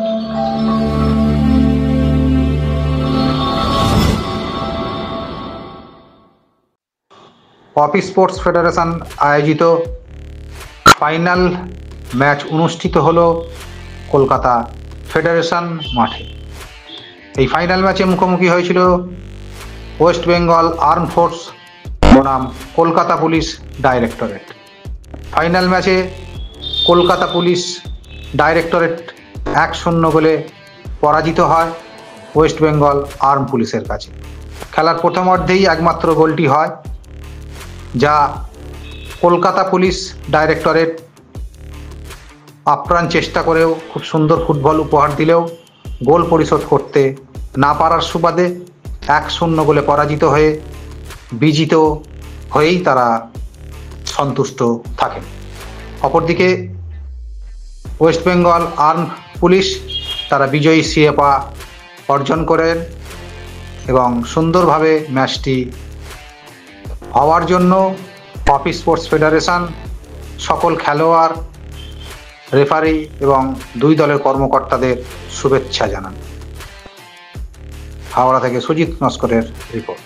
Poppy sports federation আয়োজিত final match অনুষ্ঠিত হলো কলকাতা ফেডারেশন মাঠে। এই ফাইনাল ম্যাচে মুখোমুখি হয়েছিল ওয়েস্ট বেঙ্গল আর্ম ফোর্স বনাম কলকাতা পুলিশ ডাইরেক্টরেট। ফাইনাল ম্যাচে কলকাতা পুলিশ ডাইরেক্টরেট 1-0 গোলে পরাজিত হয় ওয়েস্ট বেঙ্গল আর্ম পুলিশের কাছে। খেলার প্রথমার্ধেই একমাত্র গোলটি হয়, যা কলকাতা পুলিশ ডাইরেক্টরেট আপ্রাণ চেষ্টা করেও খুব সুন্দর ফুটবল উপহার দিলেও গোল পরিশোধ করতে না পারার সুবাদে 1-0 গোলে পরাজিত হয়ে বিজিত হয়েই তারা সন্তুষ্ট থাকেন। অপরদিকে ওয়েস্ট বেঙ্গল আর্ম পুলিশ তারা বিজয়ী শিরোপা অর্জন করেন এবং সুন্দরভাবে ম্যাচটি হওয়ার জন্য পপি স্পোর্টস ফেডারেশন সকল খেলোয়াড়, রেফারি এবং দুই দলের কর্মকর্তাদের শুভেচ্ছা জানান। হাওড়া থেকে সুজিত নস্করের রিপোর্ট।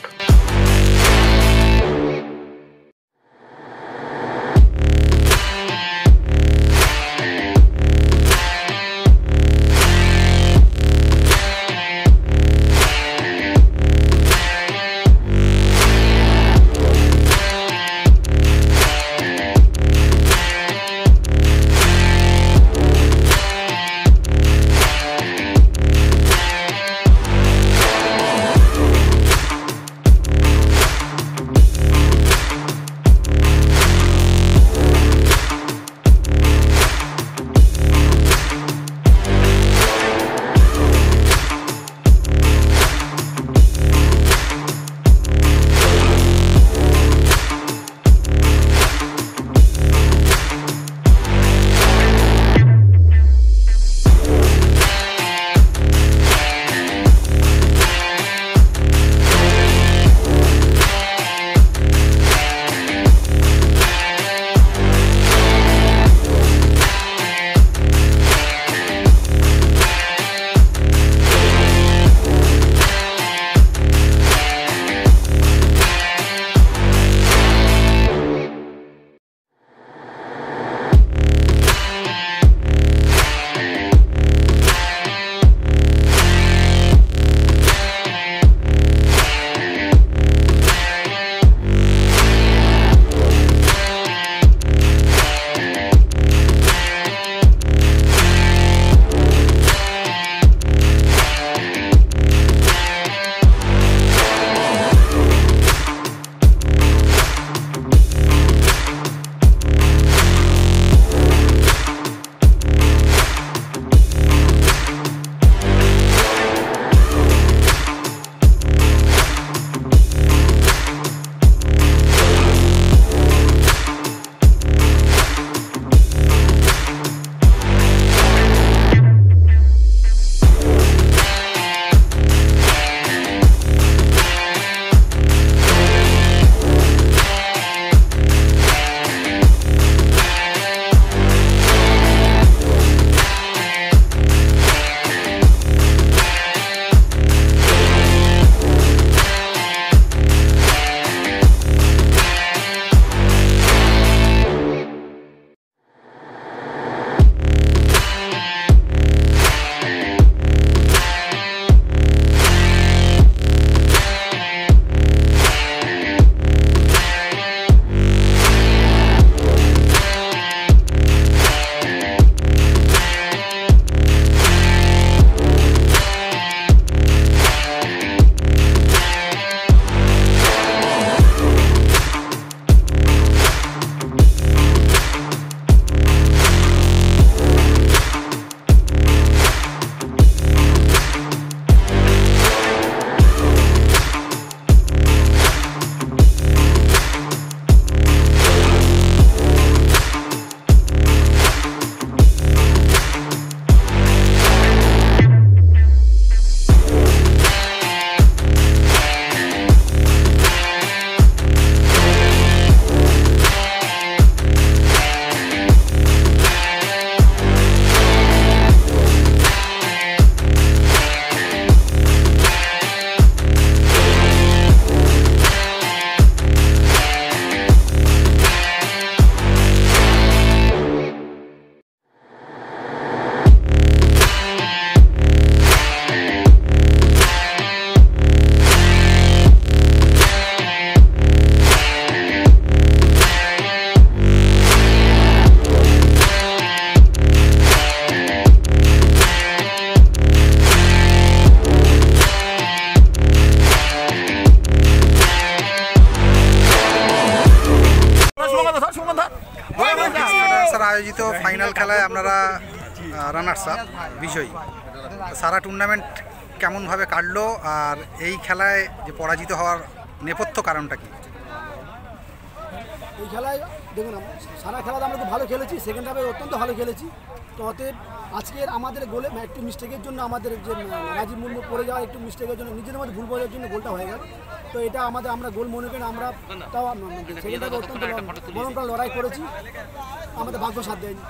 ফাইনাল খেলায় আপনারা রানার্স আপ বিজয়ী। সারা টুর্নামেন্ট কেমনভাবে কাটলো আর এই খেলায় যে পরাজিত হওয়ার নেপথ্য কারণটা কি? এই খেলায় দেখুন সারা খেলাতে আমরা খুব ভালো খেলেছি, সেকেন্ড হাফে অত্যন্ত ভালো খেলেছি। তো অতএব আজকের আমাদের গোলে একটু মিস্টেকের জন্য আমাদের যে রাজীব মুর্মু পড়ে যাওয়া একটু মিস্টেকের জন্য নিজেদের মধ্যে ভুল বোঝার জন্য গোলটা হয়ে গেল। তো এটা আমরা গোল মনে করি, আমরা তাও সেকেন্ড হাফে অত্যন্ত বরং লড়াই করেছি, আমাদের ভাগ্য সাথ দেয়নি।